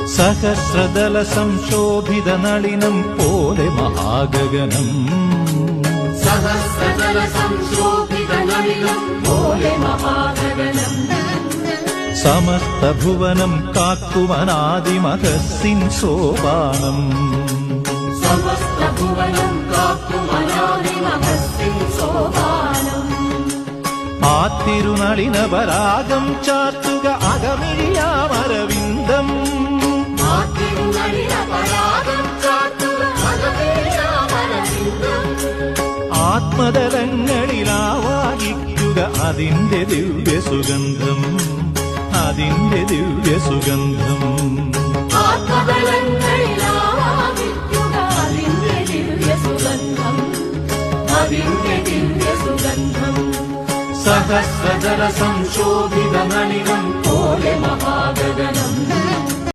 സഹസ്രദല സംശോഭിത നളിനം പോലെ മഹാഗഗനം സഹസ്രദല സംശോഭിത നളിനം പോലെ മഹാഗഗനം സമസ്ത ഭുവനം കാക്കുമനാദിമഹസ്സിൻ സോപാനം സമസ്ത ഭുവനം കാക്കുമനാദിമഹസ്സിൻ സോപാനം ആ തിരുനളിന പരാഗം ചാർത്തുക അകമിഴിയാമരവിന്ദം ആ തിരുനളിന പരാഗം ചാർത്തുക അകമിഴിയാമരവിന്ദം ആത്മതലങ്ങളിലാവാഹിക്കുക അതിന്റെ ദിവ്യസുഗന്ധം അതിന്റെ ദിവ്യസുഗന്ധം ആത്മതലങ്ങളിലാവാഹിക്കുക അതിന്റെ ദിവ്യസുഗന്ധം അതിന്റെ ദിവ്യസുഗന്ധം സഹസ്രദല സംശോഭിത നളിനം പോലെ മഹാഗഗനം